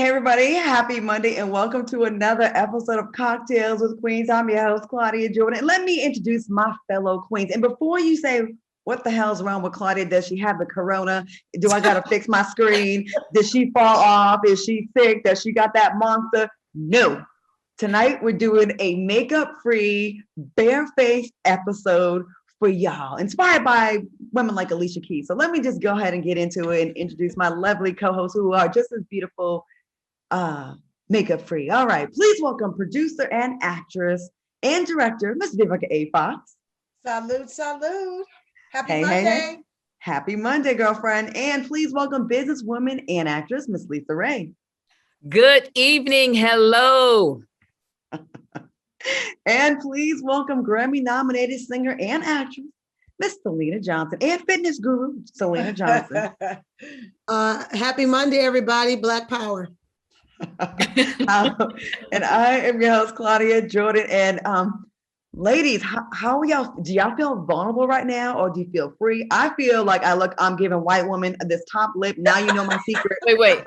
Hey everybody, happy Monday and welcome to another episode of Cocktails with Queens. I'm your host, Claudia Jordan. And let me introduce my fellow queens. And before you say, what the hell's wrong with Claudia? Does she have the corona? Do I got to fix my screen? Did she fall off? Is she sick? Does she got that monster? No. Tonight we're doing a makeup-free, bare-faced episode for y'all, inspired by women like Alicia Keys. So let me just go ahead and get into it and introduce my lovely co-hosts who are just as beautiful, makeup free. All right, please welcome producer and actress and director, Miss Vivica A. Fox. Salute, salute. Happy Monday. Hey. Happy Monday, girlfriend. And please welcome businesswoman and actress, Miss Lisa Ray. Good evening. Hello. And please welcome Grammy-nominated singer and actress, Miss Selena Johnson, and fitness guru, Selena Johnson. Happy Monday, everybody. Black Power. And I am your host, Claudia Jordan. And ladies, how are y'all? Do y'all feel vulnerable right now, or do you feel free? I feel like I'm giving white woman this top lip. Now you know my secret. Wait.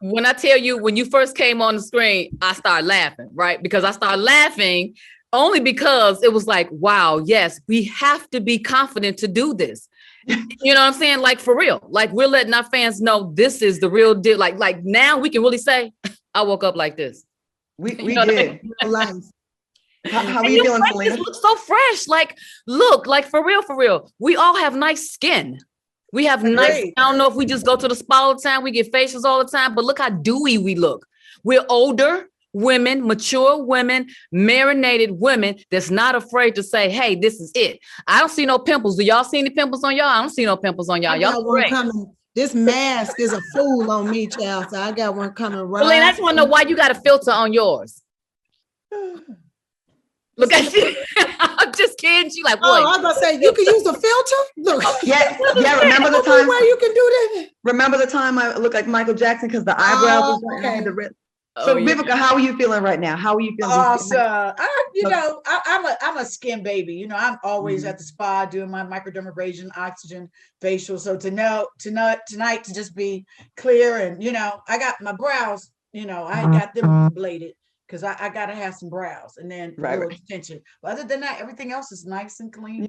When I tell you, when you first came on the screen, I started laughing, right? Because I started laughing only because it was like, wow, yes, we have to be confident to do this. You know what I'm saying? Like, for real. Like, we're letting our fans know this is the real deal. Like now we can really say, I woke up like this. We did. How are you feeling, Selena? Look so fresh. Like, look, like for real. We all have nice skin. We have nice, I don't know if we just go to the spa all the time, we get facials all the time, but look how dewy we look. We're older women, mature women, marinated women that's not afraid to say, hey, this is it. I don't see no pimples. Do y'all see any pimples on y'all? I don't see no pimples on y'all. Y'all great. This mask is a fool on me, child. So I got one coming right. Well, I just want to know why you got a filter on yours. Look at you. I'm just kidding. She like, boy. Oh, I was gonna say you can use the filter. Look. Yeah. Remember the time where you can do that? Remember the time I looked like Michael Jackson because the eyebrows was okay. The red. So Vivica, how are you feeling right now? How are you feeling? Awesome. I'm a skin baby. You know, I'm always at the spa doing my microdermabrasion, oxygen facial. So tonight to just be clear and I got my brows. I got them bladed. Because I gotta have some brows and then a little extension. But other than that, everything else is nice and clean.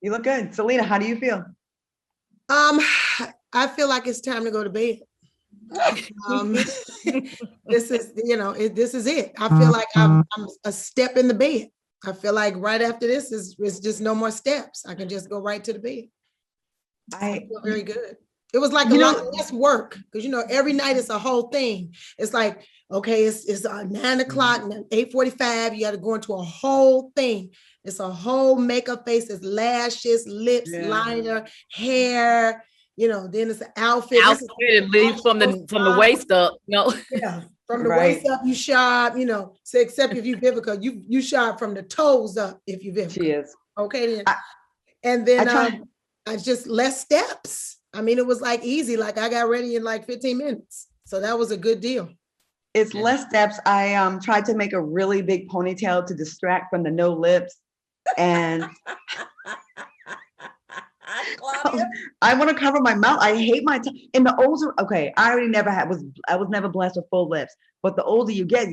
You look good. Selena, how do you feel? I feel like it's time to go to bed. This is it. I feel like I'm a step in the bed. I feel like right after this is just no more steps. I can just go right to the bed. I feel very good. It was like a lot less work because every night it's a whole thing. It's like, okay, it's 9 o'clock and 8:45. You got to go into a whole thing. It's a whole makeup face. It's lashes, lips, liner, hair. Then it's an outfit. Outfit it leaves from the waist up. Yeah, from the waist up you sharp. So except if you Vivica, you sharp from the toes up. If you Vivica, she is okay. Then I just less steps. I mean, it was like easy. Like I got ready in like 15 minutes. So that was a good deal. It's less steps. I tried to make a really big ponytail to distract from the no lips. And I want to cover my mouth. I hate my tongue. And the older, I was never blessed with full lips. But the older you get,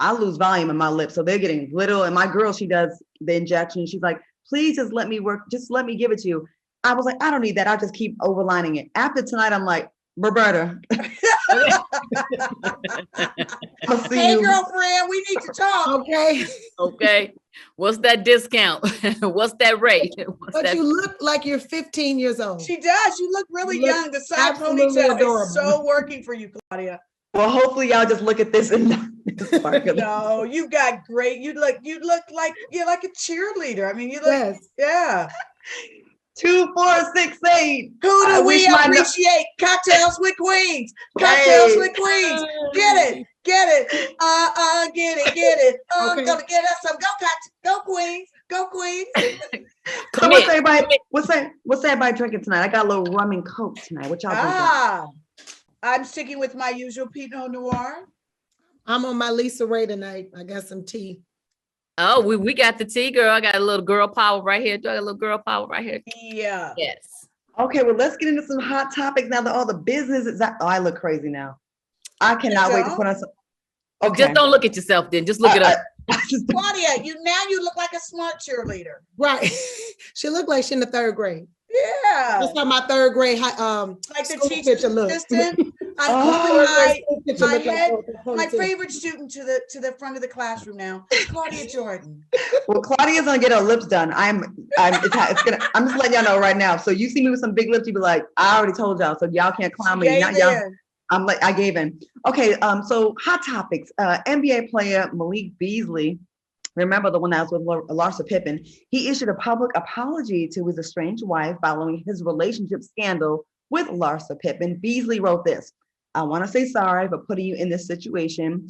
I lose volume in my lips. So they're getting little. And my girl, she does the injection. She's like, please just let me work. Just let me give it to you. I was like, I don't need that. I'll just keep overlining it. After tonight, I'm like, Roberta. Hey, girlfriend, we need to talk. Okay. What's that discount? What's that rate? You look like you're 15 years old. She does. You look really young. The side ponytail is so working for you, Claudia. Well, hopefully y'all just look at this and no, you got great. You look like you're like a cheerleader. I mean, you look, yeah. 2, 4, 6, 8. Who do we appreciate? Cocktails with Queens. Cocktails with Queens. Get it. Get it. I'm gonna get us some. Go Queens. Go Queens. So what's everybody drinking tonight? I got a little rum and coke tonight. What y'all drinking? I'm sticking with my usual Pinot Noir. I'm on my Lisa Ray tonight. I got some tea. Oh, we got the tea, girl. I got a little girl power right here. Do I got a little girl power right here? Yeah. Yes. Okay, well, let's get into some hot topics now that all the business is out. Oh, I look crazy now. I cannot wait to put on some. Okay. Just don't look at yourself then. Just look it up. Claudia, you look like a smart cheerleader. Right. She looked like she in the third grade. Yeah. That's how my third grade Like the school teacher's picture looked. assistant. My favorite student to the front of the classroom now, Claudia Jordan. Well, Claudia's gonna get her lips done. I'm just letting y'all know right now. So you see me with some big lips, you be like, I already told y'all, so y'all can't clown me. Not y'all. I'm like, I gave in. Okay, so hot topics. NBA player Malik Beasley, remember the one that was with Larsa Pippen, he issued a public apology to his estranged wife following his relationship scandal with Larsa Pippen. Beasley wrote this: I want to say sorry for putting you in this situation.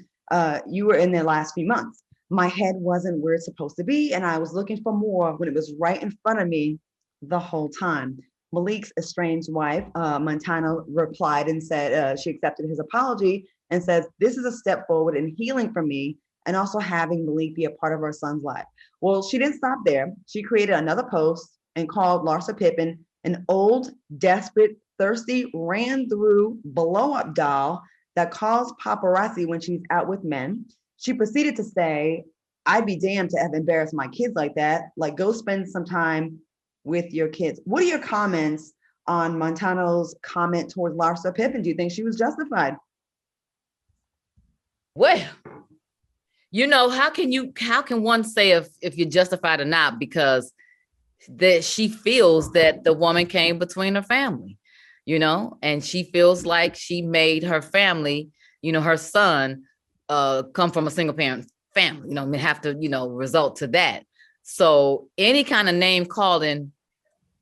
You were in there last few months. My head wasn't where it's supposed to be, and I was looking for more when it was right in front of me the whole time. Malik's estranged wife, Montana, replied and said she accepted his apology and says, this is a step forward in healing for me and also having Malik be a part of our son's life. Well, she didn't stop there. She created another post and called Larsa Pippen an old, desperate, thirsty, ran through blow-up doll that calls paparazzi when she's out with men. She proceeded to say, I'd be damned to have embarrassed my kids like that. Like, go spend some time with your kids. What are your comments on Montano's comment towards Larsa Pippen? Do you think she was justified? Well, how can one say if you're justified or not? Because that she feels that the woman came between her family, and she feels like she made her family, her son, come from a single parent family, have to, result to that. So any kind of name calling,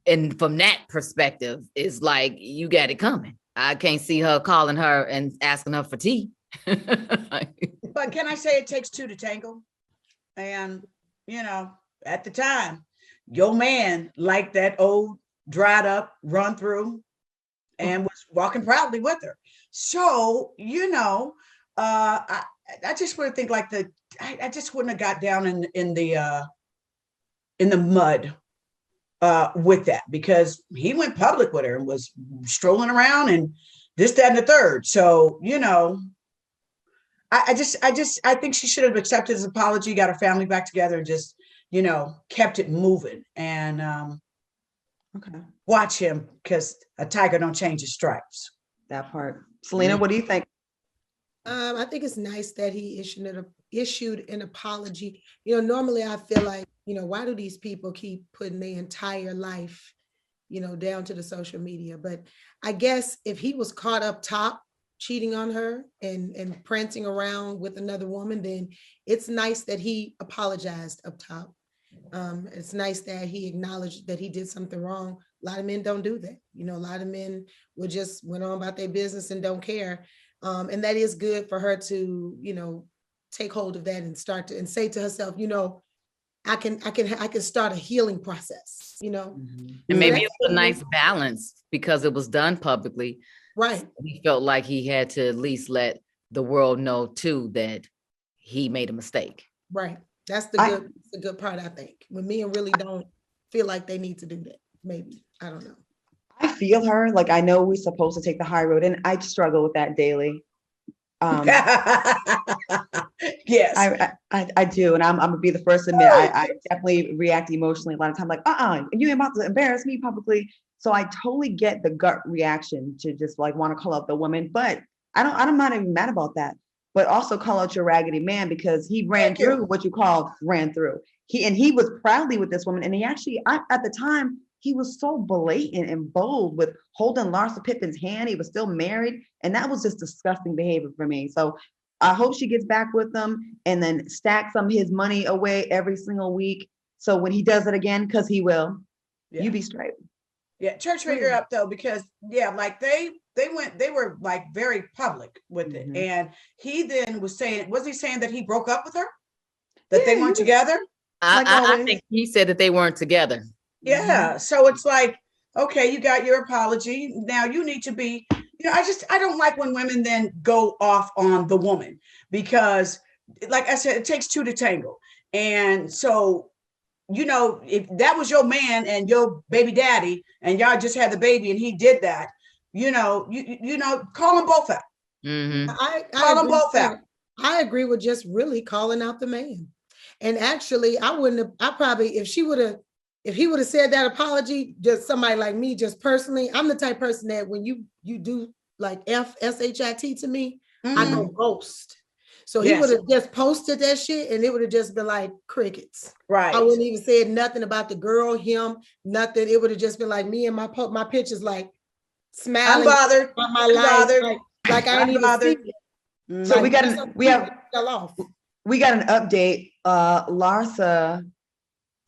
and from that perspective, is like, you got it coming. I can't see her calling her and asking her for tea. But can I say it takes two to tango? And, at the time, your man liked that old, dried up, run through, and was walking proudly with her. So, I just would think like I just wouldn't have got down in the mud with that, because he went public with her and was strolling around and this, that, and the third. So, I think she should have accepted his apology, got her family back together, and just, kept it moving and watch him, because a tiger don't change his stripes. That part. Selena, what do you think? I think it's nice that he issued an apology. Normally I feel like, why do these people keep putting their entire life, down to the social media? But I guess if he was caught up top cheating on her and prancing around with another woman, then it's nice that he apologized up top. It's nice that he acknowledged that he did something wrong. A lot of men don't do that. A lot of men will just went on about their business and don't care. And that is good for her to, take hold of that and start to, and say to herself, I can start a healing process, And maybe it was a nice balance because it was done publicly. Right. He felt like he had to at least let the world know too that he made a mistake. Right. That's the good part, I think. When men really don't feel like they need to do that. Maybe. I don't know. I feel her. Like, I know we're supposed to take the high road, and I struggle with that daily. Yes, I do, and I'm gonna be the first to admit I definitely react emotionally a lot of time. Like, you ain't about to embarrass me publicly. So I totally get the gut reaction to just like want to call out the woman, but I'm not even mad about that. But also call out your raggedy man, because he ran through what you called ran through. He was proudly with this woman, and he actually at the time he was so blatant and bold with holding Larsa Pippen's hand. He was still married, and that was just disgusting behavior for me. So I hope she gets back with him and then stacks some of his money away every single week. So when he does it again, because he will, you be straight. Yeah, church figure up though, because like they were like very public with it. And he then was saying that he broke up with her? That they weren't together? I think he said that they weren't together. Yeah. So it's like, okay, you got your apology. Now you need to be, I don't like when women then go off on the woman, because like I said, it takes two to tango. And so you know, if that was your man and your baby daddy, and y'all just had the baby, and he did that, you know, you know, call them both out. Mm-hmm. Call them both out. I agree with just really calling out the man. And actually, I wouldn't have. I probably, if he would have said that apology, just somebody like me, just personally, I'm the type of person that when you do like FSHIT to me, I go ghost. So he would have just posted that shit and it would have just been like crickets. Right. I wouldn't even said nothing about the girl, him, nothing. It would have just been like me and my pictures like smiling. Unbothered. On my life. Like I ain't even see it. So we got an update. Larsa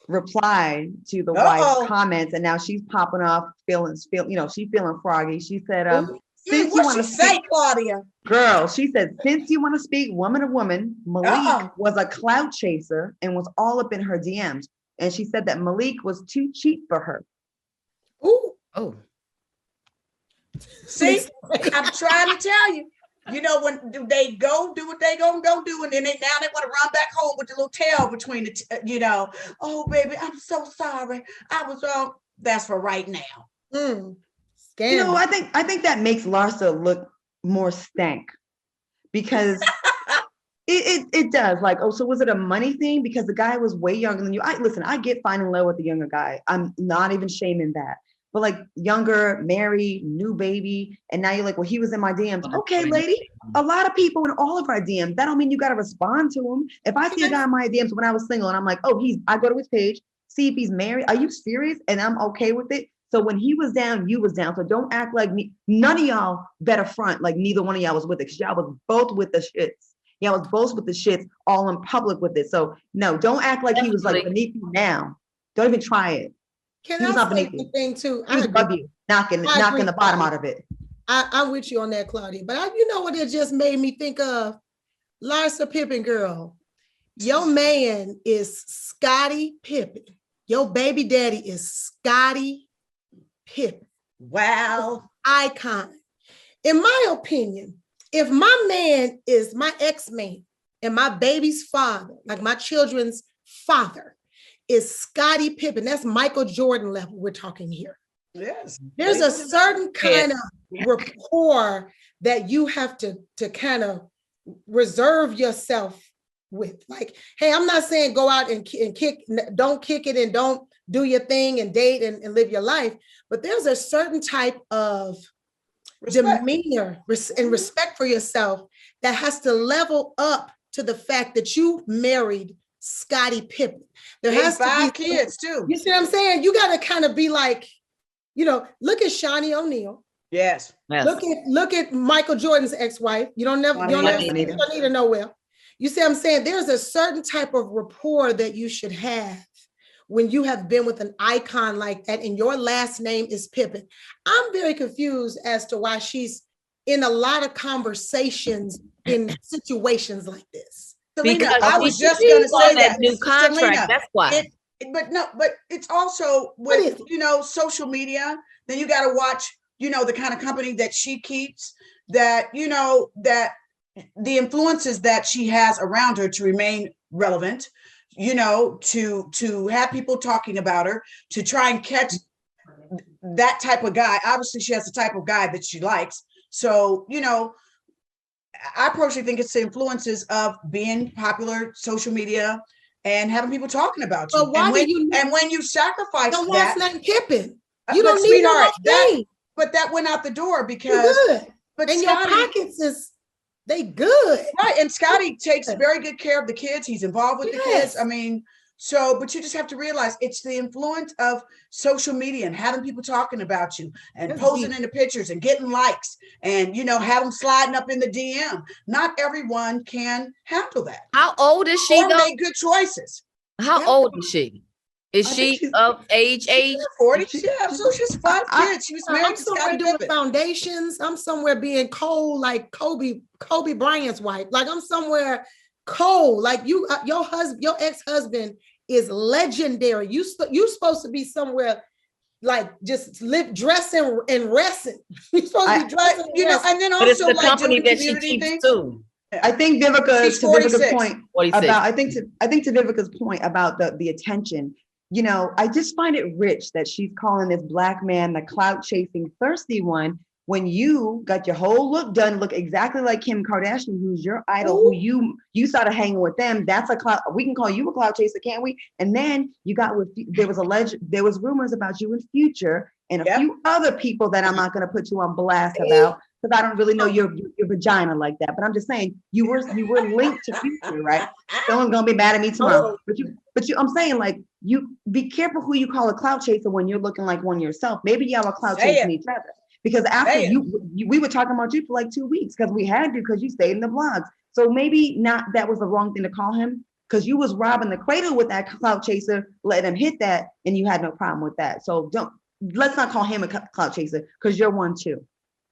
replied to the wife's comments, and now she's popping off, she's feeling froggy. She said, since you want to say, Claudia, girl, she said, since you want to speak woman to woman, Malik was a clout chaser and was all up in her DMs. And she said that Malik was too cheap for her. Ooh. Oh. See, I'm trying to tell you. You know, when they go do what they gonna go do, and then they want to run back home with the little tail between the, oh baby, I'm so sorry. I was wrong. That's for right now. I think that makes Larsa look more stank because it does. Like, oh, so was it a money thing? Because the guy was way younger than you. I get fine in love with the younger guy. I'm not even shaming that. But like younger, married, new baby, and now you're like, well, he was in my DMs. Okay, lady, a lot of people in all of our DMs. That don't mean you got to respond to him. If I see a guy in my DMs when I was single and I'm like, oh, I go to his page, see if he's married. Are you serious? And I'm okay with it. So when he was down, you was down. So don't act like me. None of y'all better front like neither one of y'all was with it. Because y'all was both with the shits. Y'all was both with the shits all in public with it. So no, don't act like he was like beneath you now. Don't even try it. Can I say the thing too? He was above you, knocking the bottom out of it. I'm with you on that, Claudia. But you know what it just made me think of? Larsa Pippen, girl. Your man is Scottie Pippen. Your baby daddy is Scottie Pippen. Wow. Icon. In my opinion, if my man is my ex-man and my baby's father, like my children's father, is Scottie Pippen. That's Michael Jordan level we're talking here. Yes. There's a certain kind of rapport that you have to kind of reserve yourself with. Like, hey, I'm not saying go out and kick, don't kick it and don't do your thing and date and live your life. But there's a certain type of demeanor and respect for yourself that has to level up to the fact that you married Scottie Pippen. There has to be 5 kids too. You see what I'm saying? You got to kind of be like, look at Shawnee O'Neal. Yes. Look at Michael Jordan's ex-wife. You don't need to know well. You see what I'm saying? There's a certain type of rapport that you should have when you have been with an icon like that and your last name is Pippen. I'm very confused as to why she's in a lot of conversations in situations like this. Selena, because I was just going to say that new contract. Selena, that's why. But it's also with social media. Then you got to watch the kind of company that she keeps. That that the influences that she has around her to remain relevant. To have people talking about her, to try and catch that type of guy. Obviously, she has the type of guy that she likes. So I personally think it's the influences of being popular, social media, and having people talking about you. And when you sacrifice that, that's not Pippen. You don't need no but that went out the door because. But and Scottie, your pockets they good, right? And Scottie takes very good care of the kids. He's involved with the kids. I mean, but you just have to realize it's the influence of social media and having people talking about you and posting in the pictures and getting likes and, have them sliding up in the DM. Not everyone can handle that. How old is she? Make good choices. How old is she? Is she of age? 40? Yeah, so she's 5 kids. She was married to Scottie doing Pippen. Foundations. I'm somewhere being cold like Kobe Bryant's wife. Like I'm somewhere cold. Like your ex-husband is legendary. You supposed to be somewhere like just dressing and resting. You're supposed to be dressing, and then also but it's the company that she keeps too. I think Vivica's point 46. about I think to Vivica's point about the attention. you know, I just find it rich that she's calling this Black man the clout chasing thirsty one when you got your whole look done, look exactly like Kim Kardashian, who's your idol, who you started hanging with them. That's a clout. We can call you a clout chaser, can't we? And then you got with, there was rumors about you in Future and a few other people that I'm not going to put you on blast about because I don't really know your vagina like that. But I'm just saying you were linked to Future, right? Someone's gonna be mad at me tomorrow. But I'm saying, like, you be careful who you call a clout chaser when you're looking like one yourself. Maybe y'all are clout chasing each other. Because after we were talking about you for like 2 weeks because we had to, because you stayed in the blogs. So maybe not that was the wrong thing to call him, because you was robbing the cradle with that clout chaser, letting him hit that, and you had no problem with that. So let's not call him a clout chaser, because you're one too.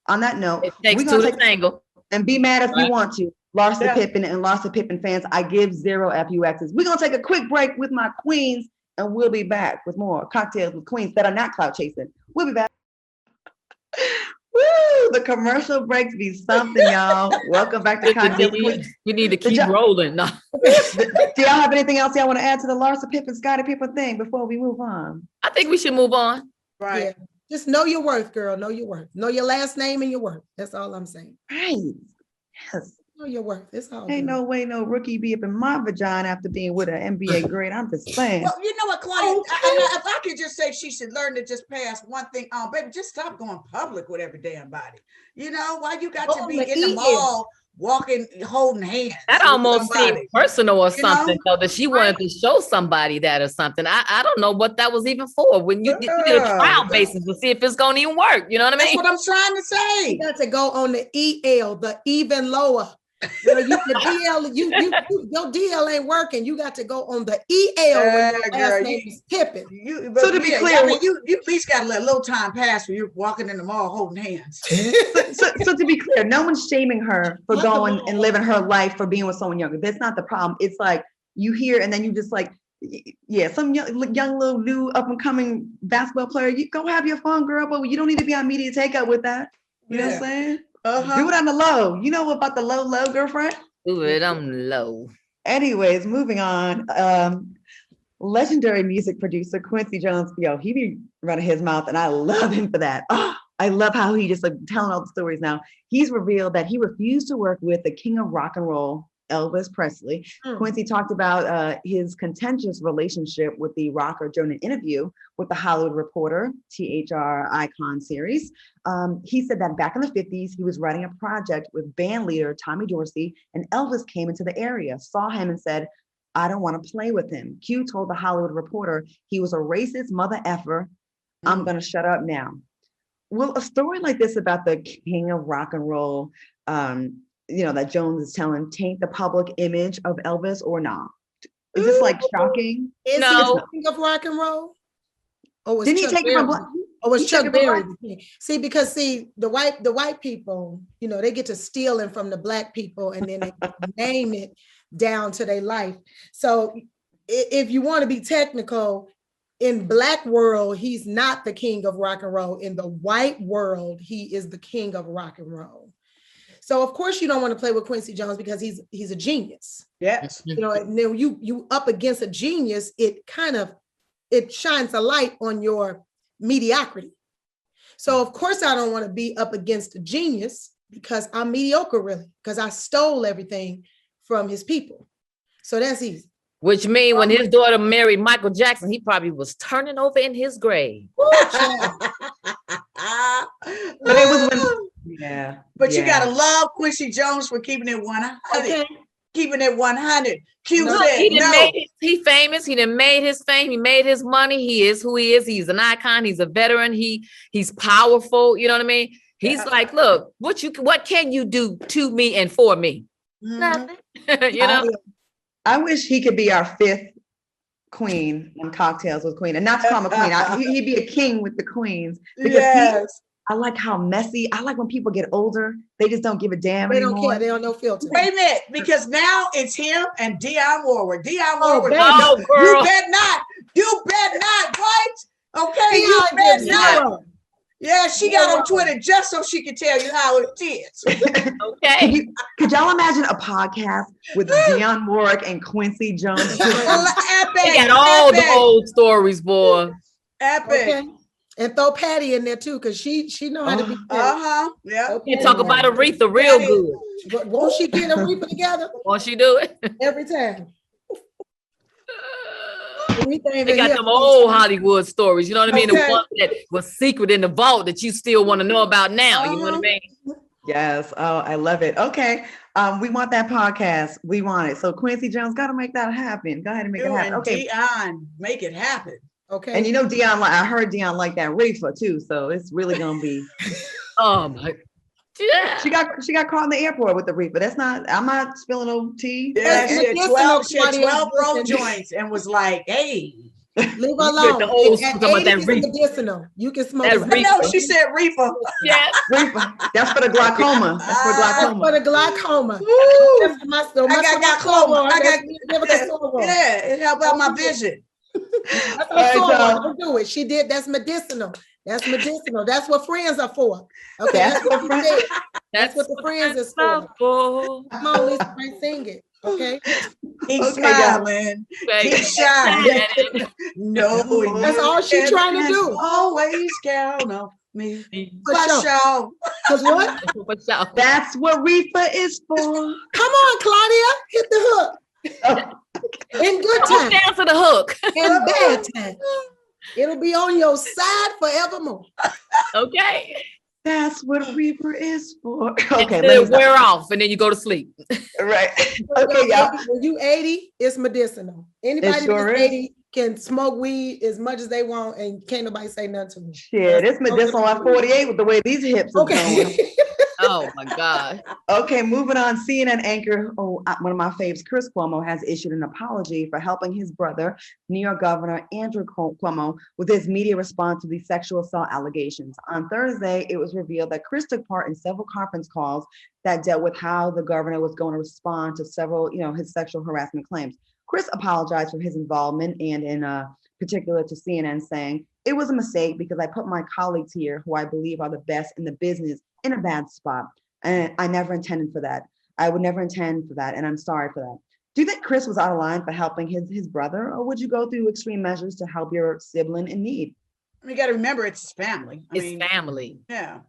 On that note, it takes two to tango. And be mad if you want to. Larsa Pippen and Larsa Pippen fans, I give 0 FUXs. We're gonna take a quick break with my queens, and we'll be back with more cocktails with queens that are not clout chasing. We'll be back. Woo! The commercial breaks be something, y'all. Welcome back to Cocktails. We need to keep rolling. No. Do y'all have anything else y'all want to add to the Larsa Pippen, Scottie Pippen thing before we move on? I think we should move on. Right. Yeah. Just know your worth, girl. Know your worth. Know your last name and your worth. That's all I'm saying. Right. Yes. Know your worth. It's all. Ain't no way no rookie be up in my vagina after being with an NBA grade. I'm just saying. Well, you know what, Claudia? If I could just say, she should learn to just pass one thing on, baby. Just stop going public with every damn body. You know why you got to be in the mall walking, holding hands? That almost seemed personal or something, though, that she wanted to show somebody that or something. I don't know what that was even for. When you did a trial basis to see if it's gonna even work. You know what I mean? That's what I'm trying to say. You got to go on the EL, the even lower. Your DL ain't working. You got to go on the EL. Last name is Pippen. So to be clear, I mean, you at least got to let a little time pass when you're walking in the mall holding hands. so to be clear, no one's shaming her for going and living her life for being with someone younger. That's not the problem. It's like you hear and then you just like, yeah, some young little new up and coming basketball player. You go have your fun, girl, but you don't need to be on media takeout with that. You know what I'm saying? Do it on the low. You know about the low, girlfriend? Do it on low. Anyways, moving on. Legendary music producer Quincy Jones, he be running his mouth, and I love him for that. Oh, I love how he just like telling all the stories now. He's revealed that he refused to work with the king of rock and roll, Elvis Presley. Quincy talked about his contentious relationship with the rocker during an interview with the Hollywood Reporter, THR Icon series. He said that back in the 50s, he was writing a project with band leader Tommy Dorsey, and Elvis came into the area, saw him and said, I don't want to play with him. Q told the Hollywood Reporter he was a racist mother effer. I'm going to shut up now. Will a story like this about the king of rock and roll, that Jones is telling, taint the public image of Elvis or not? Is this like shocking? Is he king of rock and roll? Or didn't he take it from? Or was Chuck Berry? The white people, they get to stealing from the black people, and then they name it down to their life. So if you want to be technical, in black world, he's not the king of rock and roll. In the white world, he is the king of rock and roll. So of course you don't want to play with Quincy Jones because he's a genius. Yes. And then you up against a genius, it shines a light on your mediocrity. So of course I don't want to be up against a genius because I'm mediocre, really, because I stole everything from his people. So that's easy. Which means when his daughter married Michael Jackson, he probably was turning over in his grave. But it was when, But you gotta love Quincy Jones for keeping it 100. Okay. Keeping it 100. He famous. He done made his fame. He made his money. He is who he is. He's an icon. He's a veteran. He's powerful. You know what I mean? He's like, look, what can you do to me and for me? Nothing. I wish he could be our 5th queen on Cocktails with Queen, and not to call him a queen. He'd be a king with the queens. Because I like how messy. I like when people get older, they just don't give a damn anymore. Don't care. They don't know filter. Wait a minute, because now it's him and Dionne Warwick. Dionne Warwick. Girl. You bet not. You bet not. What? Okay, you bet not. Yeah, she got on Twitter just so she could tell you how it is. Okay. Could y'all imagine a podcast with Dionne Warwick and Quincy Jones? Epic. They got all the old stories, boy. Epic. Okay. And throw Patty in there too, because she know how to be. Yeah. You talk about Aretha real good. But won't she get Aretha together? Won't she do it? Every time. They got them old Hollywood stories, you know what I mean? Okay. The one that was secret in the vault that you still want to know about now, you know what I mean? Yes. Oh, I love it. Okay. We want that podcast. We want it. So Quincy Jones got to make that happen. Go ahead and make it happen. Okay. Dionne, make it happen. Okay. And you know, Dionne, I heard Dionne like that reefer too. So it's really going to be. Oh my. Yeah. She got caught in the airport with the reefer. I'm not spilling no tea. Yeah, she had 12 Claudia. roll joints and was like, hey. Leave her alone. The old At school, 80 that is reefer. medicinal. You can smoke. That I know she said reefer. Yeah. Reefer. That's for the glaucoma. That's for That's for glaucoma. the glaucoma. Woo. That's my story. I got glaucoma. Yeah. It helped out my vision. That's her story. Don't do it. She did. That's medicinal. That's medicinal. That's what friends are for. Okay. That's what she said. That's what the friends is for. Come on, Lisa, sing it. Okay. Keep smiling. Keep shining. No, that's all she's trying to do. Always count on me. For sure. Because what? That's what reefer is for. Come on, Claudia. Hit the hook. In good time. Down to the hook. In bad time. It'll be on your side forevermore. Okay. That's what reefer is for. Okay, let it wear off and then you go to sleep. Right. Okay, y'all. When you 80, it's medicinal. Anybody that's 80 can smoke weed as much as they want and can't nobody say nothing to me. Shit, it's medicinal at 48 with the way these hips are going. Oh my God. Okay, moving on. CNN anchor, one of my faves, Chris Cuomo, has issued an apology for helping his brother, New York Governor Andrew Cuomo, with his media response to the sexual assault allegations. On Thursday, it was revealed that Chris took part in several conference calls that dealt with how the governor was going to respond to several, his sexual harassment claims. Chris apologized for his involvement and in particular to CNN, saying, "It was a mistake because I put my colleagues here, who I believe are the best in the business, in a bad spot. And I never intended for that. I would never intend for that. And I'm sorry for that." Do you think Chris was out of line for helping his brother, or would you go through extreme measures to help your sibling in need? You got to remember, it's his family. Family. Yeah.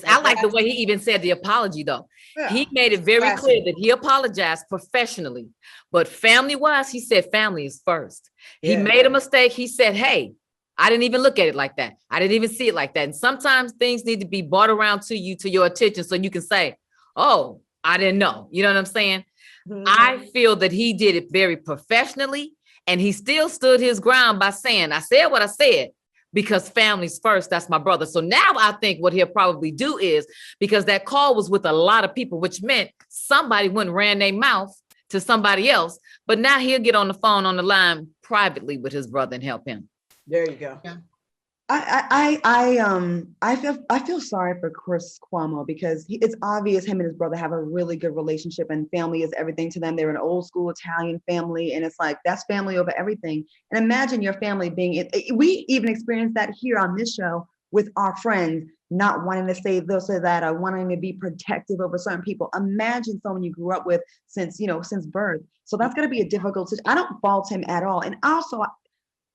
I like the way he even said the apology though. Yeah. He made it very clear that he apologized professionally, but family-wise, he said family is first. He made a mistake. He said, "Hey, I didn't even look at it like that. I didn't even see it like that." And sometimes things need to be brought around to your attention so you can say, "Oh, I didn't know." You know what I'm saying? Mm-hmm. I feel that he did it very professionally, and he still stood his ground by saying, "I said what I said because family's first. That's my brother." So now I think what he'll probably do is, because that call was with a lot of people, which meant somebody went and ran their mouth to somebody else, but now he'll get on the phone on the line privately with his brother and help him. There you go. Yeah. I feel sorry for Chris Cuomo because it's obvious him and his brother have a really good relationship, and family is everything to them. They're an old school Italian family, and it's like that's family over everything. And imagine your family being we even experienced that here on this show with our friends not wanting to say this or that, or wanting to be protective over certain people. Imagine someone you grew up with since birth. So that's going to be a difficult situation. I don't fault him at all. And also,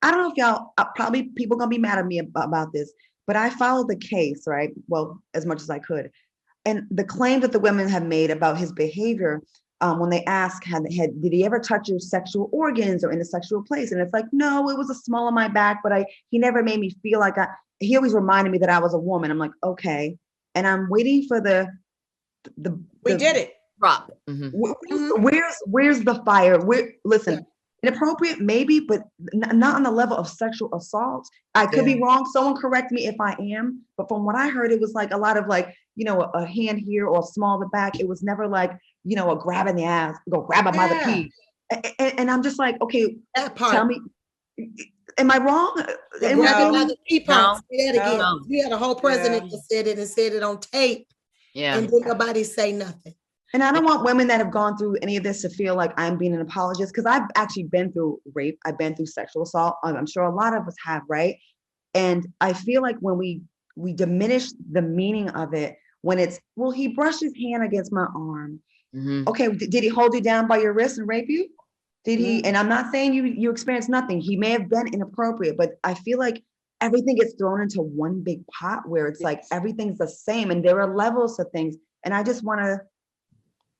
I don't know if y'all, probably people gonna be mad at me about this, but I followed the case, right? Well, as much as I could. And the claim that the women have made about his behavior, when they ask, did he ever touch your sexual organs or in a sexual place? And it's like, no, it was a small on my back, but he never made me feel like he always reminded me that I was a woman. I'm like, okay. And I'm waiting for we did it. Drop. Mm-hmm. Where's the fire? Listen. Inappropriate, maybe, but not on the level of sexual assault. I could be wrong. Someone correct me if I am. But from what I heard, it was like a lot of a hand here or a small in the back. It was never like, a grab in the ass, go grab him by the pee. And I'm just like, okay, tell me, am I wrong? We had a whole president that said it and said it on tape. Yeah. And didn't nobody say nothing. And I don't want women that have gone through any of this to feel like I'm being an apologist, because I've actually been through rape. I've been through sexual assault. I'm sure a lot of us have, right? And I feel like when we we diminish the meaning of it when it's, well, he brushed his hand against my arm. Okay, did he hold you down by your wrist and rape you? Did he? And I'm not saying you experienced nothing. He may have been inappropriate, but I feel like everything gets thrown into one big pot where it's like everything's the same and there are levels to things. And I just want to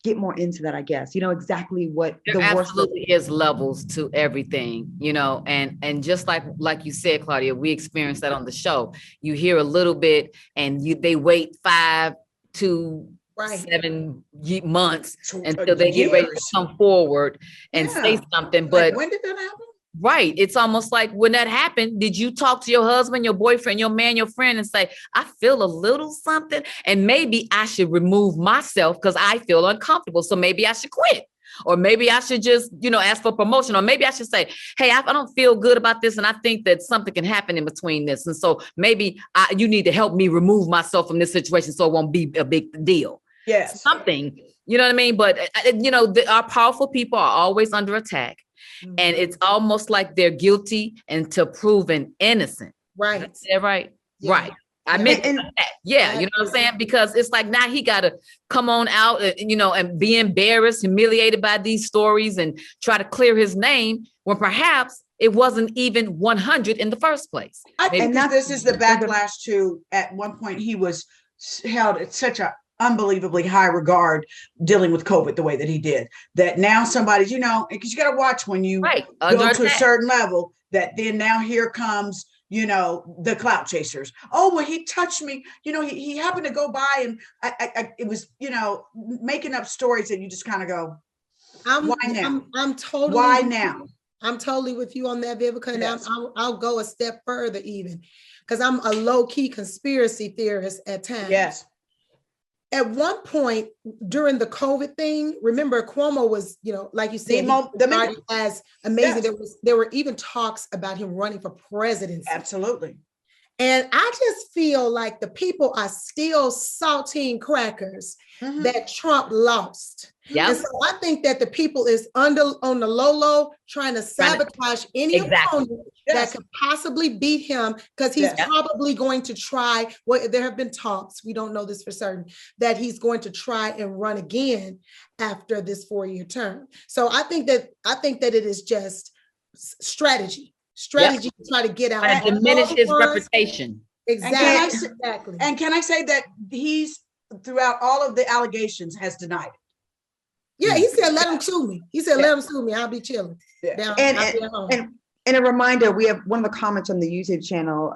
get more into that, I guess, exactly what there absolutely is levels to everything, and just like you said, Claudia, we experienced that on the show. You hear a little bit and they wait 5 to 7 months until they get ready to come forward and say something. But when did that happen? Right. It's almost like when that happened, did you talk to your husband, your boyfriend, your man, your friend and say, I feel a little something and maybe I should remove myself because I feel uncomfortable. So maybe I should quit. Or maybe I should just, ask for promotion. Or maybe I should say, hey, I don't feel good about this. And I think that something can happen in between this. And so maybe you need to help me remove myself from this situation so it won't be a big deal. Yes. Something, you know what I mean? But, our powerful people are always under attack. And it's almost like they're guilty until proven innocent. Right. Is that right? Yeah. Right. I meant that. Yeah. You know what I'm saying? Because it's like now he got to come on out, and be embarrassed, humiliated by these stories and try to clear his name when perhaps it wasn't even 100 in the first place. I think this is the backlash to, at one point he was held at such a unbelievably high regard dealing with COVID the way that he did, that now somebody's, because you got to watch when you go to a certain level, that then now here comes, the clout chasers. Oh, well, he touched me. He happened to go by and it was, making up stories that you just kind of go, why now? I'm totally. Why now? I'm totally with you on that, Vivica. And yes. I'll go a step further even, because I'm a low-key conspiracy theorist at times. Yes. At one point during the COVID thing, remember Cuomo was, like you said, as amazing. Yes. There were even talks about him running for presidency. Absolutely. And I just feel like the people are still saltine crackers that Trump lost. Yeah. And so I think that the people is on the low trying to sabotage any opponent that could possibly beat him, because he's probably going to try. Well, there have been talks, we don't know this for certain, that he's going to try and run again after this 4-year term. So I think that it is just strategy to try to get out and diminish his reputation. Exactly. And can I say that he's, throughout all of the allegations, has denied it? Yeah, he said, let him sue me. He said, let him sue me. I'll be chilling. Yeah. And a reminder, we have one of the comments on the YouTube channel,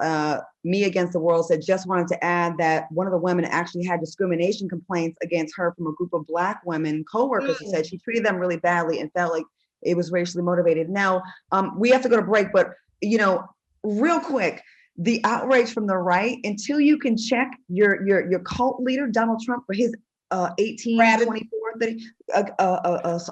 Me Against the World, said, just wanted to add that one of the women actually had discrimination complaints against her from a group of Black women co-workers who said she treated them really badly and felt like it was racially motivated. Now, we have to go to break, but, real quick, the outrage from the right, until you can check your cult leader, Donald Trump, for his 24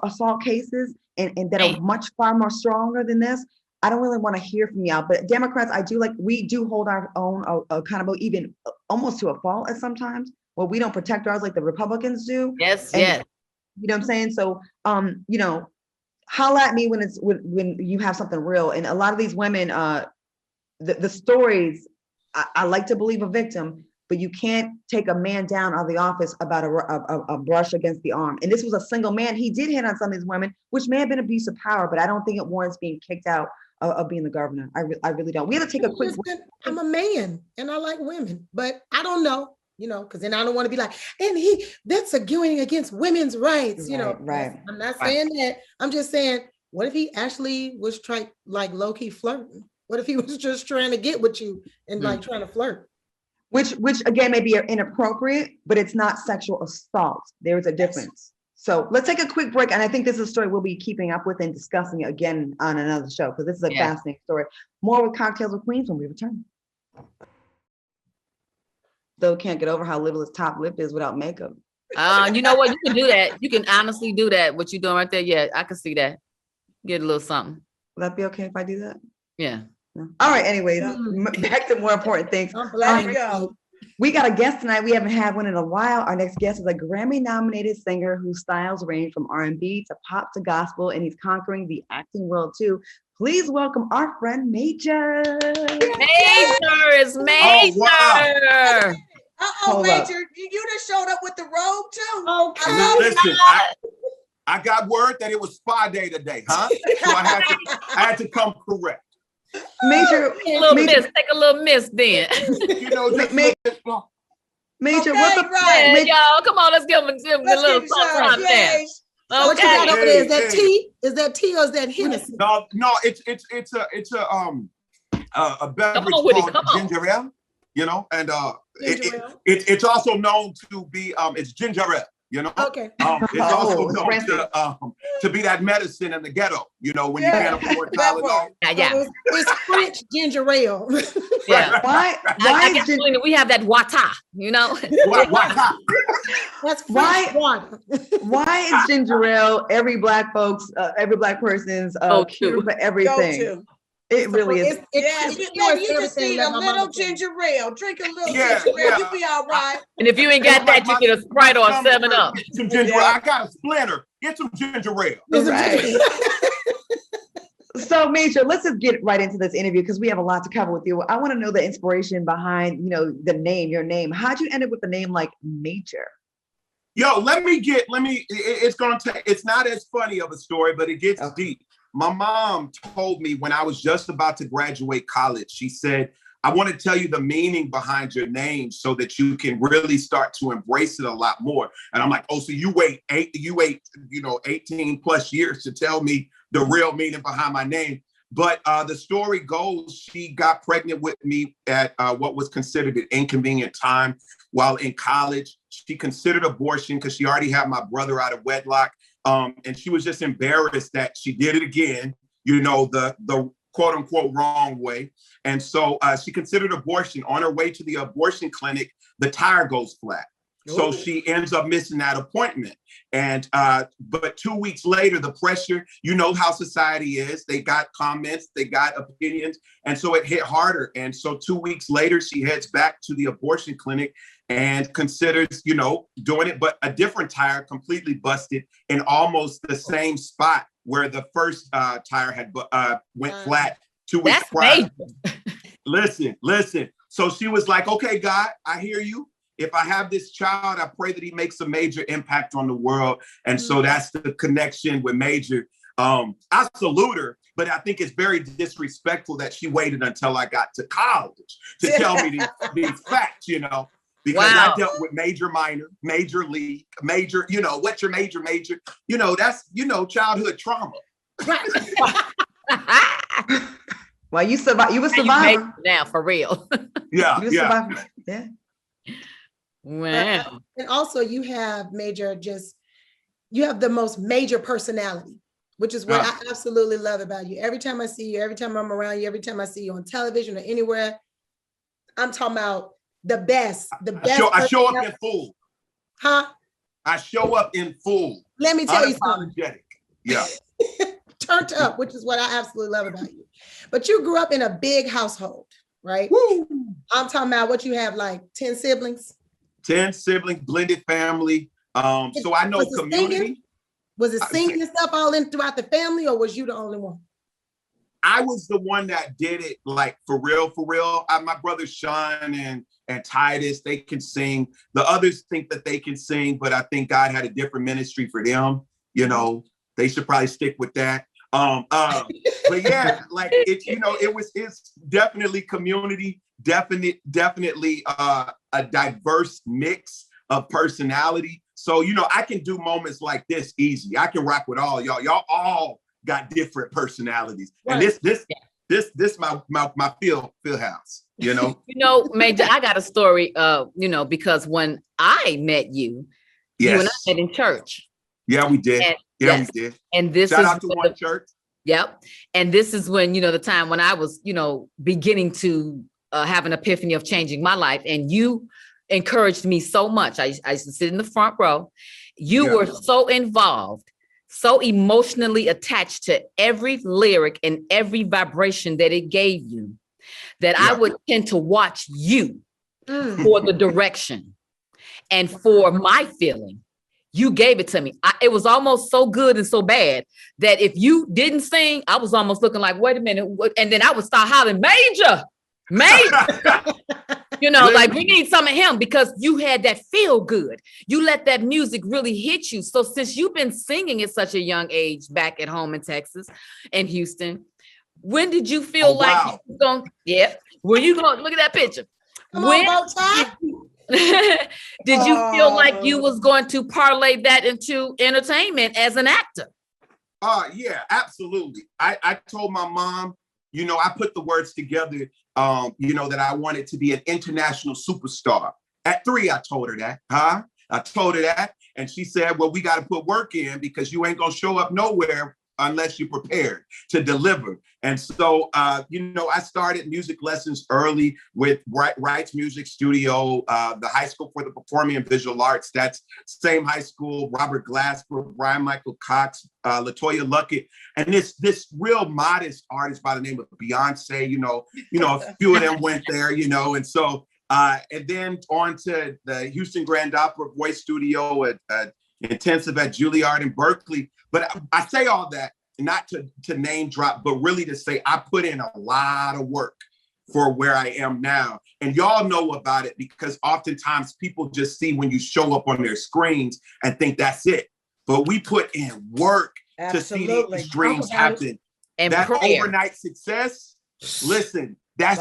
assault cases and that are far more stronger than this, I don't really want to hear from y'all. But Democrats, we do hold our own accountable, even almost to a fault at sometimes, where we don't protect ours like the Republicans do. Yes. You know what I'm saying? So, holla at me when you have something real. And a lot of these women, the stories, I like to believe a victim, but you can't take a man down out of the office about a brush against the arm. And this was a single man. He did hit on some of these women, which may have been abuse of power, but I don't think it warrants being kicked out of being the governor. I really don't. We have to take a quick break. I'm a man and I like women, but I don't know, because then I don't want to be like, and that's going against women's rights, Right. I'm not saying that. I'm just saying, what if he actually was trying, like, low-key flirting? What if he was just trying to get with you and like trying to flirt? Which again may be inappropriate, but it's not sexual assault. There is a difference. So let's take a quick break. And I think this is a story we'll be keeping up with and discussing again on another show, because this is a fascinating story. More with Cocktails with Queens when we return. Still can't get over how little his top lip is without makeup. You know what? You can do that. You can honestly do that. What you're doing right there. Yeah, I can see that. Get a little something. Will that be okay if I do that? Yeah. No. All right. Anyways, back to more important things. We got a guest tonight. We haven't had one in a while. Our next guest is a Grammy-nominated singer whose styles range from R&B to pop to gospel, and he's conquering the acting world too. Please welcome our friend Major. Major is Major. wow. Hold up. Major, you just showed up with the robe too. Okay. Listen, I got word that it was spa day today, huh? So I had to come correct. Major, Take a little Major, miss. Take a little miss then. You know, just Major, Okay, what the right. Yeah, y'all, come on, let's give him a Let's little give you something some. there. Yay. What you got Okay. over there? Is that Hey. tea? Is that tea or is that Hennessy? no, it's a beverage on with it, called come on. ginger ale, you know, and Ginger ale? it's also known to be it's ginger ale, you know. Okay. It's also known fancy. to be that medicine in the ghetto, you know, when Yeah. you can't afford That Tylenol. part. Yeah. It's French ginger ale. Yeah. why I is guess ginger, we have that wata, you know? That's Why- French water. why is ginger ale every black person's Go cure to. for Go everything? to. It really is. Yes, it baby, you cures just everything need that a my little mama said. ginger ale. Drink a little Yeah, ginger ale. yeah. You be all right. And if you ain't got that, you get a Sprite or a 7-Up. Some ginger Yeah. ale. I got a splinter. Get some ginger ale. Right. So, Major, let's just get right into this interview because we have a lot to cover with you. I want to know the inspiration behind, the name, your name. How'd you end up with the name like Major? Yo, it's not as funny of a story, but it gets deep. My mom told me when I was just about to graduate college, she said, I want to tell you the meaning behind your name so that you can really start to embrace it a lot more. And I'm like, oh, so you wait 18 plus years to tell me the real meaning behind my name. But the story goes, she got pregnant with me at what was considered an inconvenient time while in college. She considered abortion because she already had my brother out of wedlock. And she was just embarrassed that she did it again, the quote unquote wrong way. And so she considered abortion. On her way to the abortion clinic, the tire goes flat. So she ends up missing that appointment. And but 2 weeks later, the pressure, you know how society is. They got comments, they got opinions. And so it hit harder. And so 2 weeks later, she heads back to the abortion clinic and considers, doing it, but a different tire completely busted in almost the same spot where the first tire had went flat 2 weeks That's prior. major. Listen. So she was like, okay, God, I hear you. If I have this child, I pray that he makes a major impact on the world. And so that's the connection with Major. I salute her, but I think it's very disrespectful that she waited until I got to college to tell me these facts, because I dealt with major, minor, major league, major, what's your major? That's, childhood trauma. Well, you survived. You were survivor. Now, for real. Yeah, You were survivor. Yeah. Wow. And also you have you have the most major personality, which is what I absolutely love about you. Every time I see you, every time I'm around you, every time I see you on television or anywhere, I'm talking about the best. I show up in full. Huh? I show up in full. Let me tell you something. Unapologetic. Yeah. Turned up, which is what I absolutely love about you. But you grew up in a big household, right? Woo. I'm talking about what you have, like 10 siblings. 10 siblings, blended family. So I know community. Was it singing and stuff all in throughout the family, or was you the only one? I was the one that did it, like for real. My brothers Sean and Titus, they can sing. The others think that they can sing, but I think God had a different ministry for them. They should probably stick with that. But yeah, like it's definitely community, definitely a diverse mix of personality. So, I can do moments like this easy. I can rock with all y'all. Y'all all got different personalities. Right. And this my field house, Major, I got a story, because when I met you, you and I met in church. Yeah, we did. We did. And this shout out to one church. Yep. And this is when, the time when I was, beginning to have an epiphany of changing my life. And you encouraged me so much. I used to sit in the front row. You were so involved, so emotionally attached to every lyric and every vibration that it gave you, that I would tend to watch you for the direction and for my feeling. You gave it to me. It was almost so good and so bad that if you didn't sing, I was almost looking like, wait a minute. And then I would start hollering, Major. You know, like we need some of him because you had that feel good. You let that music really hit you. So since you've been singing at such a young age back at home in Texas and Houston, when did you feel like you were going? Yeah. Were you going? Look at that picture. When did you feel like you was going to parlay that into entertainment as an actor? Yeah, absolutely. I told my mom, you know, I put the words together, you know, that I wanted to be an international superstar. At 3, I told her that, I told her that. And she said, well, we got to put work in because you ain't going to show up nowhere unless you're prepared to deliver. And so, you know, I started music lessons early with Wright's Music Studio, the High School for the Performing and Visual Arts. That's same high school, Robert Glasper, Brian Michael Cox, LaToya Luckett, and this real modest artist by the name of Beyonce, you know, a few of them went there, you know, and so, and then on to the Houston Grand Opera Voice Studio at intensive at Juilliard in Berkeley. But I say all that not to name drop, but really to say I put in a lot of work for where I am now. And y'all know about it because oftentimes people just see when you show up on their screens and think that's it. But we put in work to see these dreams happen. And that prayer. overnight success, listen, that's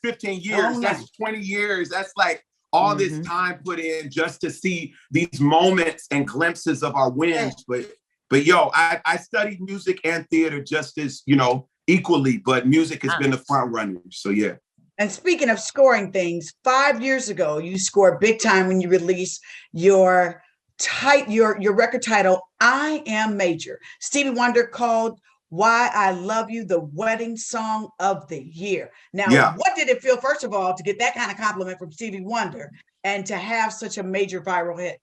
15 years, that's 20 years, that's like all this time put in just to see these moments and glimpses of our wins. But yo, I studied music and theater just as, you know, equally, but music has been the front runner. So yeah. And speaking of scoring things, 5 years ago, you scored big time when you released your record title, I Am Major. Stevie Wonder called Why I Love You the wedding song of the year. Now, what did it feel, first of all, to get that kind of compliment from Stevie Wonder and to have such a major viral hit?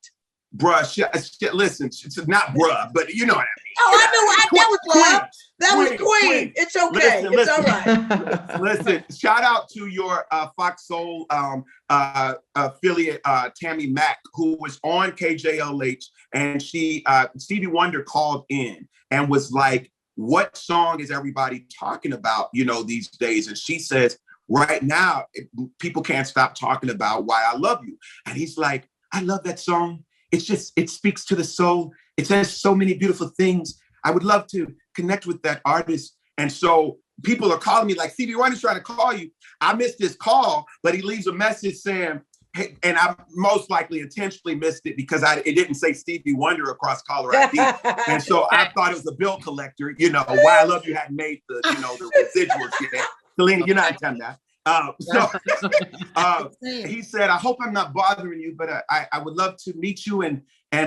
Bruh, listen, it's not bruh, but you know what I mean. Oh, I know it's love. That was Queen. It's okay. It's all right. Listen, shout out to your FOXSOUL affiliate, Tammy Mack, who was on KJLH, and Stevie Wonder called in and was like, what song is everybody talking about, you know, these days? And she says, right now, people can't stop talking about Why I Love You. And he's like, I love that song. It speaks to the soul. It says so many beautiful things. I would love to connect with that artist. And so people are calling me like, Stevie Wonder's trying to call you. I missed his call, but he leaves a message saying, hey, and I most likely intentionally missed it because it didn't say Stevie Wonder across caller ID. And so I thought it was a bill collector, you know, Why I Love You hadn't made the, you know, the residuals yet. Selena, you're not telling that. He said, I hope I'm not bothering you, but I would love to meet you and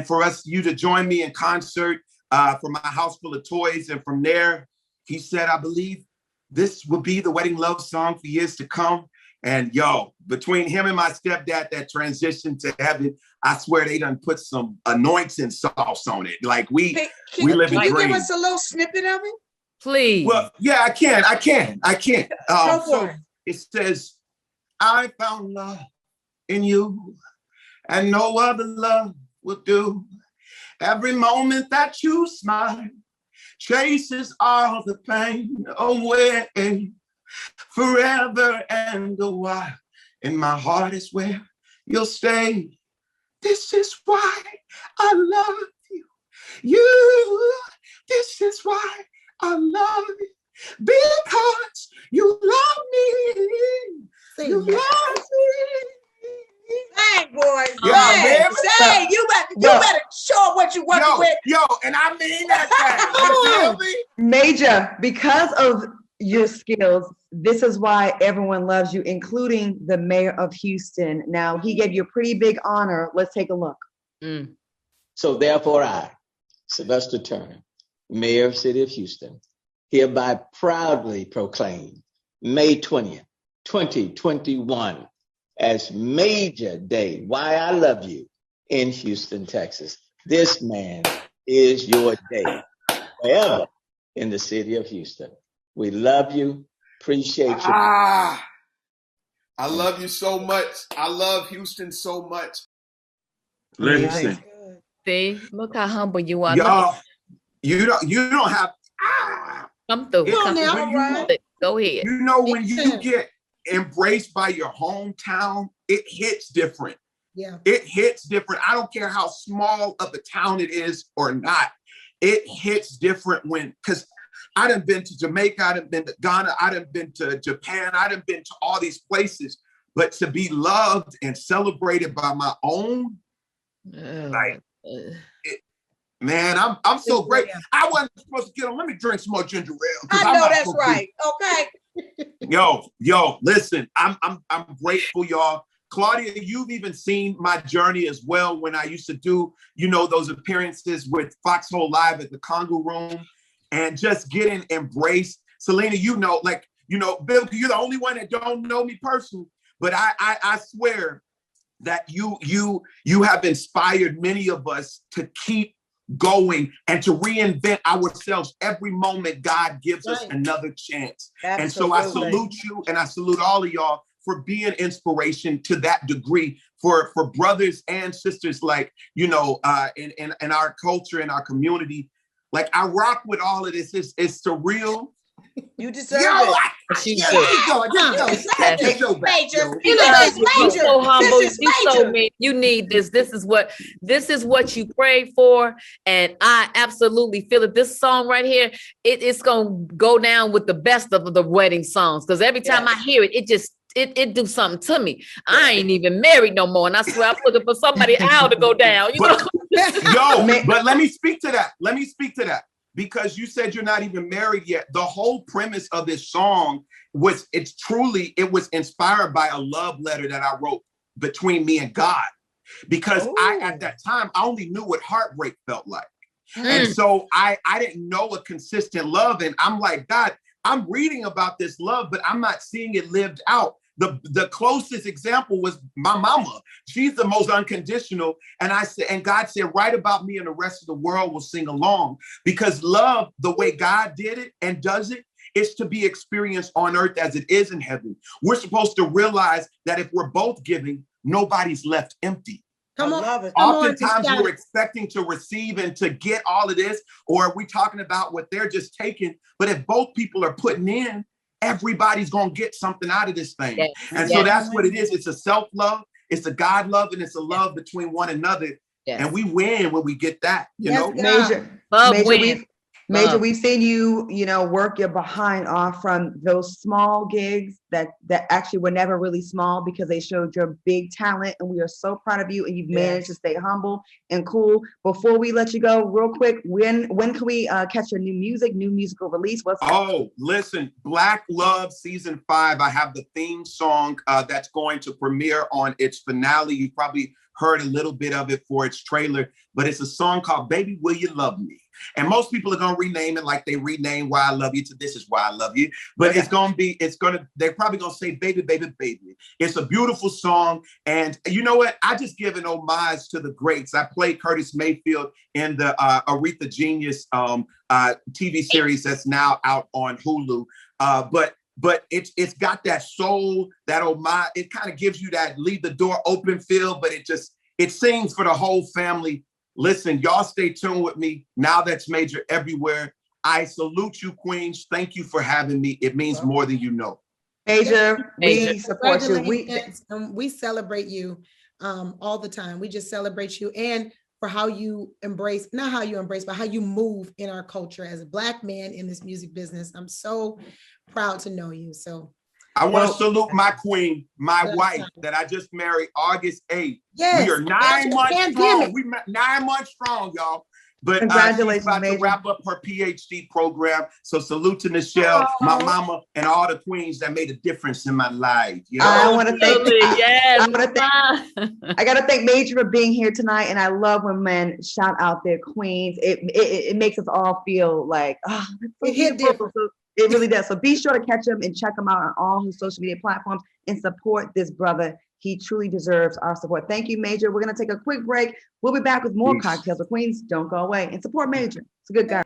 for you to join me in concert for my house full of toys. And from there, he said, I believe this will be the wedding love song for years to come. And yo, between him and my stepdad that transitioned to heaven, I swear they done put some anointing sauce on it. Like we live in dreams. Can you give us a little snippet of it? Please. Well, yeah, I can. Go for it. It says, I found love in you and no other love will do. Every moment that you smile chases all the pain away. Forever and a while, and my heart is where you'll stay. This is why I love you. This is why I love you. Because you love me. You love me. Hey, boy. Hey, you better show what you working with. Yo, and I mean that thing. Major, because of your skills, this is why everyone loves you, including the mayor of Houston. Now, he gave you a pretty big honor. Let's take a look. So therefore I, Sylvester Turner, Mayor of City of Houston, hereby proudly proclaim May 20th, 2021 as Major Day, Why I Love You in Houston, Texas. This man is your day forever in the city of Houston. We love you, appreciate you. I love you so much. I love Houston so much. Listen, See, look how humble you are. Y'all, you don't have. Come through. Come on now. When you, Go ahead. you know, when you get embraced by your hometown, it hits different. Yeah. It hits different. I don't care how small of a town it is or not. It hits different because I done been to Jamaica, I done been to Ghana, I done been to Japan, I done been to all these places. But to be loved and celebrated by my own, man, I'm so great. I wasn't supposed to get on. Let me drink some more ginger ale. I know that's right. Okay. Yo, listen, I'm grateful, y'all. Claudia, you've even seen my journey as well when I used to do, those appearances with FOXSOUL Live at the Congo Room and just getting embraced. Selena, Bill, you're the only one that don't know me personally, but I swear that you have inspired many of us to keep going and to reinvent ourselves every moment. God gives us another chance. Absolutely. And so I salute you and I salute all of y'all for being inspiration to that degree for brothers and sisters like, in our culture, in our community. Like, I rock with all of this. It's surreal. You deserve it. You're so humble. You're so mean. You need this. This is what you prayed for. And I absolutely feel it. This song right here, it's going to go down with the best of the wedding songs. Because every time I hear it, it do something to me. I ain't even married no more. And I swear I'm looking for somebody out to go down. But let me speak to that. Because you said you're not even married yet. The whole premise of this song was inspired by a love letter that I wrote between me and God. Because at that time, I only knew what heartbreak felt like. And so I didn't know a consistent love. And I'm like, God, I'm reading about this love, but I'm not seeing it lived out. The closest example was my mama. She's the most unconditional. And God said, write about me and the rest of the world will sing along. Because love, the way God did it and does it, is to be experienced on earth as it is in heaven. We're supposed to realize that if we're both giving, nobody's left empty. Oftentimes we're expecting to receive and to get all of this, or are we talking about what they're just taking? But if both people are putting in, everybody's going to get something out of this thing. Yes. And so that's what it is. It's a self-love, it's a God love, and it's a love between one another. Yes. And we win when we get that, you know? Major, we've seen you, work your behind off from those small gigs that actually were never really small because they showed your big talent, and we are so proud of you, and you've managed to stay humble and cool. Before we let you go, real quick, when can we catch your new musical release? Listen, Black Love Season 5, I have the theme song that's going to premiere on its finale. You probably heard a little bit of it for its trailer, but it's a song called Baby Will You Love Me? And most people are going to rename it like they rename Why I Love You to This Is Why I Love You. But they're probably going to say Baby, Baby, Baby. It's a beautiful song. And you know what? I just give an homage to the greats. I played Curtis Mayfield in the Aretha Genius TV series that's now out on Hulu. But it's got that soul, that homage. It kind of gives you that leave the door open feel, but it sings for the whole family. Listen, y'all stay tuned with me. Now that's Major everywhere. I salute you, Queens. Thank you for having me. It means more than you know. Major, we support you. We celebrate you all the time. We just celebrate you and for how you embrace, not how you embrace, but how you move in our culture as a Black man in this music business. I'm so proud to know you. So I want to salute my queen, my wife that I just married August 8th. Yes, we are 9 months strong. We 9 months strong, y'all. But she's about to wrap up her PhD program. So salute to Michelle, my mama, and all the queens that made a difference in my life. I want to thank I got to thank Major for being here tonight. And I love when men shout out their queens. It makes us all feel like, it hit different. It really does. So be sure to catch him and check him out on all his social media platforms and support this brother. He truly deserves our support. Thank you, Major. We're going to take a quick break. We'll be back with more Cocktails with Queens. Don't go away and support Major. It's a good guy.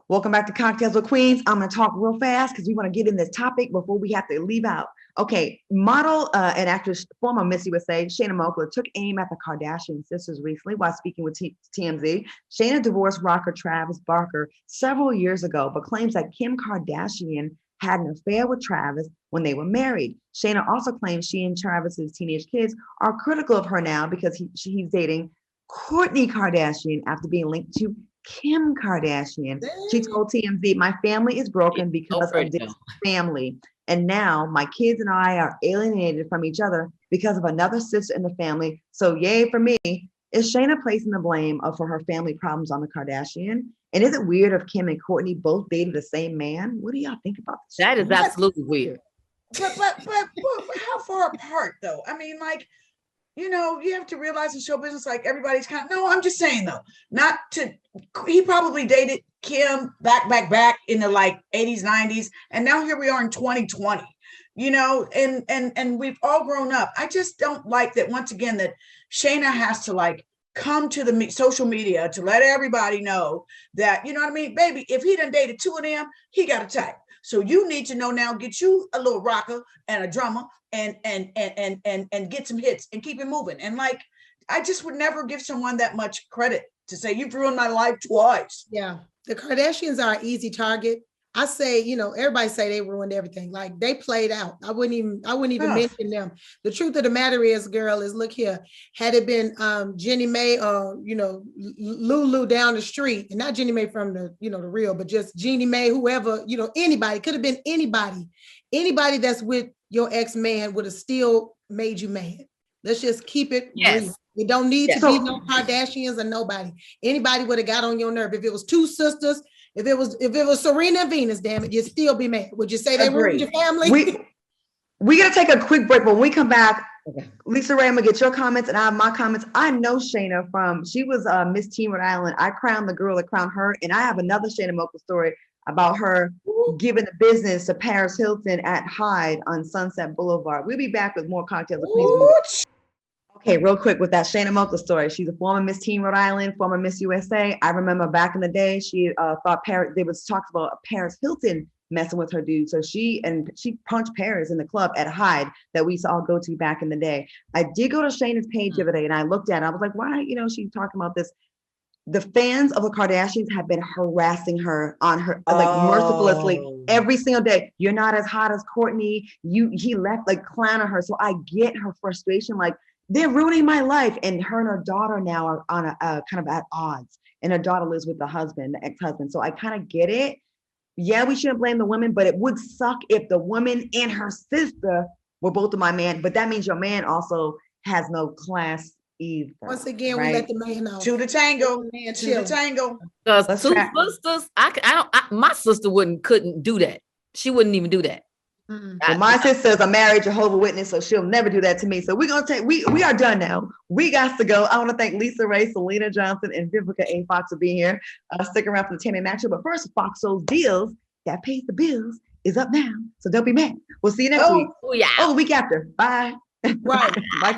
Welcome back to Cocktails with Queens. I'm going to talk real fast because we want to get in this topic before we have to leave out. Okay, model and actress, former Miss USA, Shanna Moakler, took aim at the Kardashian sisters recently while speaking with TMZ. Shanna divorced rocker Travis Barker several years ago, but claims that Kim Kardashian had an affair with Travis when they were married. Shanna also claims she and Travis's teenage kids are critical of her now because he's dating Kourtney Kardashian after being linked to Kim Kardashian. She told TMZ, "My family is broken because of this family. And now my kids and I are alienated from each other because of another sister in the family. So yay for me." Is Shanna placing the blame for her family problems on the Kardashian? And is it weird if Kim and Kourtney both dated the same man? What do y'all think about this? That is absolutely weird. But how far apart though? I mean, like, you know, you have to realize in show business, like everybody's kind of, no, I'm just saying though, he probably dated Kim back in the like 80s, 90s. And now here we are in 2020, you know, and we've all grown up. I just don't like that once again, that Shanna has to like come to the social media to let everybody know that, you know what I mean? Baby, if he done dated two of them, he got a type. So you need to know now, get you a little rocker and a drummer and get some hits and keep it moving. And like, I just would never give someone that much credit to say, you've ruined my life twice. Yeah. The Kardashians are an easy target. I say, you know, everybody say they ruined everything. Like they played out. I wouldn't even mention them. The truth of the matter is, girl, is look here. Had it been Jenny Mae or, you know, Lulu down the street, and not Jenny Mae from the, you know, the real, but just Jeannie Mae, whoever, you know, anybody, could have been anybody that's with your ex-man would have still made you mad. Let's just keep it real. It don't need to be no Kardashians or nobody. Anybody would have got on your nerve. If it was two sisters, if it was Serena and Venus, damn it, you'd still be mad. Would you say they ruined your family? We gotta take a quick break. When we come back, Lisa Ray, I'm gonna get your comments and I have my comments. I know Shanna she was Miss Teen Rhode Island. I crowned the girl that crowned her, and I have another Shanna Moakler story about her giving the business to Paris Hilton at Hyde on Sunset Boulevard. We'll be back with more Cocktails of Queens. Okay, real quick with that Shanna Moakler story. She's a former Miss Teen Rhode Island, former Miss USA. I remember back in the day, she thought there was talks about Paris Hilton messing with her dude. So she punched Paris in the club at Hyde that we used to all go to back in the day. I did go to Shanna's page the other day and I looked at it. I was like, why, you know, she's talking about this. The fans of the Kardashians have been harassing her on her like mercilessly every single day. You're not as hot as Kourtney. He left like clowning her. So I get her frustration. Like, they're ruining my life. And her and her daughter now are on a kind of at odds. And her daughter lives with the ex-husband. So I kind of get it. Yeah, we shouldn't blame the women, but it would suck if the woman and her sister were both of my man. But that means your man also has no class either. Once again, we let the man know. To the tango. To the tango. Because two sisters, my sister couldn't do that. She wouldn't even do that. Well, my sister's a married Jehovah's Witness, so she'll never do that to me. So we're gonna we are done now. We got to go. I want to thank Lisa Ray, Selena Johnson, and Vivica A. Fox for being here. Stick around for the Tammy Mac Show. But first, FOXSOUL Deals that pays the bills is up now. So don't be mad. We'll see you next week. Yeah. Oh, the week after. Bye. Right. Bye.